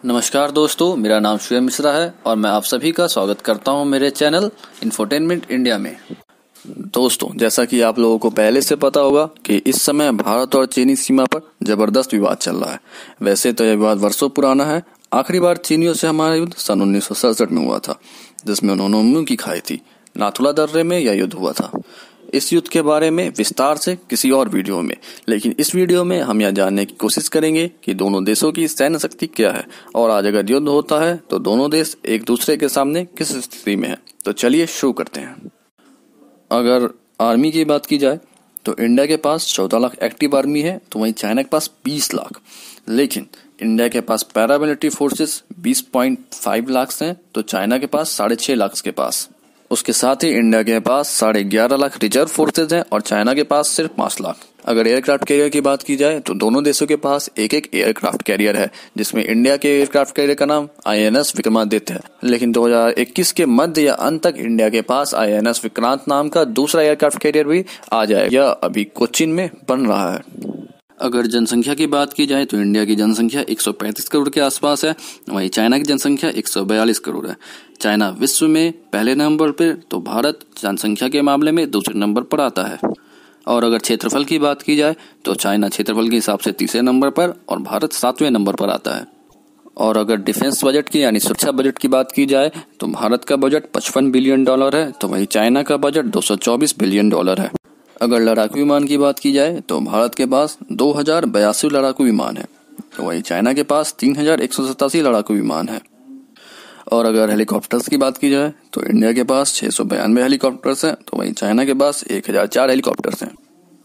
नमस्कार दोस्तों, मेरा नाम श्वेम मिश्रा है और मैं आप सभी का स्वागत करता हूं मेरे चैनल इंफोटेनमेंट इंडिया में। दोस्तों, जैसा कि आप लोगों को पहले से पता होगा कि इस समय भारत और चीनी सीमा पर जबरदस्त विवाद चल रहा है। वैसे तो यह विवाद वर्षों पुराना है। आखिरी बार चीनियों से हमारा युद्ध सन 1967 में हुआ था, जिसमें उन्होंने मुंह की खाई थी। नाथुला दर्रे में यह युद्ध हुआ था। इस युद्ध के बारे में विस्तार से किसी और वीडियो में, लेकिन इस वीडियो में हम यह जानने की कोशिश करेंगे कि दोनों देशों की सैन्य शक्ति क्या है और आज अगर युद्ध होता है तो दोनों देश एक दूसरे के सामने किस स्थिति में है। तो चलिए शुरू करते हैं। अगर आर्मी की बात की जाए तो इंडिया के पास 14 लाख एक्टिव आर्मी है, तो वहीं चाइना के पास 20 लाख। लेकिन इंडिया के पास पैरामिलिट्री फोर्सेस 20.5 लाख हैं, तो चाइना के पास 6.5 लाख के पास। उसके साथ ही इंडिया के पास 11.5 लाख रिजर्व फोर्सेज हैं और चाइना के पास सिर्फ 5 लाख। अगर एयरक्राफ्ट कैरियर की बात की जाए तो दोनों देशों के पास एक एक एयरक्राफ्ट कैरियर है, जिसमें इंडिया के एयरक्राफ्ट कैरियर का नाम INS विक्रमादित्य है। लेकिन 2021 के मध्य या अंत तक इंडिया के पास INS विक्रांत नाम का दूसरा एयरक्राफ्ट कैरियर भी आ जाएगा। यह अभी कोचीन में बन रहा है। अगर जनसंख्या की बात की जाए तो इंडिया की जनसंख्या 135 करोड़ के आसपास है, वहीं चाइना की जनसंख्या 142 करोड़ है। चाइना विश्व में पहले नंबर पर तो भारत जनसंख्या के मामले में दूसरे नंबर पर आता है। और अगर क्षेत्रफल की बात की जाए तो चाइना क्षेत्रफल के हिसाब से तीसरे नंबर पर और भारत 7वें नंबर पर आता है। और अगर डिफेंस बजट की यानी सुरक्षा बजट की बात की जाए तो भारत का बजट $55 बिलियन है, तो वहीं चाइना का बजट $224 बिलियन है। अगर लड़ाकू विमान की बात की जाए तो भारत के पास 2082 लड़ाकू विमान है, तो वहीं चाइना के पास 3187 लड़ाकू विमान है। और अगर हेलीकॉप्टर्स की बात की जाए तो इंडिया के पास 692 हेलीकॉप्टर्स हैं, तो वहीं चाइना के पास 1004 हेलीकॉप्टर्स हैं।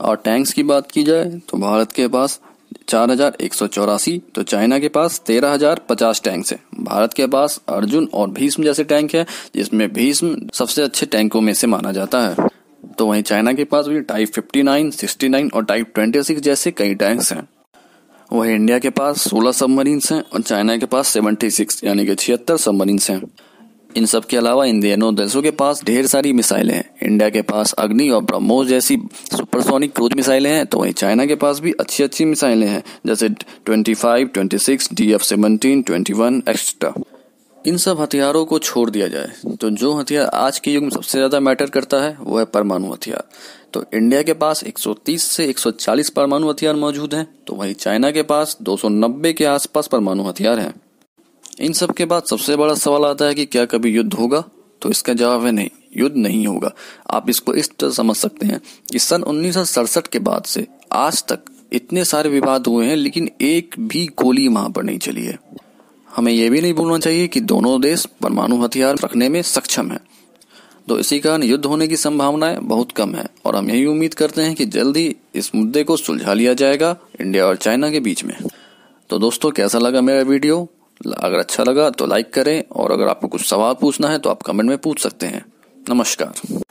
और टैंक्स की बात की जाए तो भारत के पास 4184, तो चाइना के पास 13050 टैंक्स हैं। भारत के पास अर्जुन और भीष्म जैसे टैंक है, जिसमें भीष्म सबसे अच्छे टैंकों में से माना जाता है। तो वहीं चाइना के पास भी टाइप 59, 69 और टाइप 26 जैसे कई टैंक्स हैं। वहीं इंडिया के पास 16 सबमरीन्स हैं और चाइना के पास 76 यानी कि 76 सबमरीन्स हैं। इन सब के अलावा इन दोनों देशों के पास ढेर सारी मिसाइलें हैं। इंडिया के पास अग्नि और ब्रह्मोस जैसी सुपरसोनिक क्रूज मिसाइलें हैं, तो वहीं चाइना के पास भी अच्छी अच्छी मिसाइलें हैं, जैसे 25, 26, DF-17, 21 एक्स्ट्रा। इन सब हथियारों को छोड़ दिया जाए तो जो हथियार आज के युग में सबसे ज्यादा मैटर करता है वो है परमाणु हथियार। तो इंडिया के पास 130 से 140 परमाणु हथियार मौजूद हैं, तो वहीं चाइना के पास 290 के आसपास परमाणु हथियार हैं। इन सब के बाद सबसे बड़ा सवाल आता है कि क्या कभी युद्ध होगा? तो इसका जवाब है नहीं, युद्ध नहीं होगा। आप इसको इस तरह समझ सकते हैं कि सन 1967 के बाद से आज तक इतने सारे विवाद हुए हैं, लेकिन एक भी गोली वहां पर नहीं चली है। हमें यह भी नहीं भूलना चाहिए कि दोनों देश परमाणु हथियार रखने में सक्षम हैं। तो इसी कारण युद्ध होने की संभावनाएं बहुत कम है और हम यही उम्मीद करते हैं कि जल्द ही इस मुद्दे को सुलझा लिया जाएगा इंडिया और चाइना के बीच में। तो दोस्तों, कैसा लगा मेरा वीडियो? अगर अच्छा लगा तो लाइक करें और अगर आपको कुछ सवाल पूछना है तो आप कमेंट में पूछ सकते हैं। नमस्कार।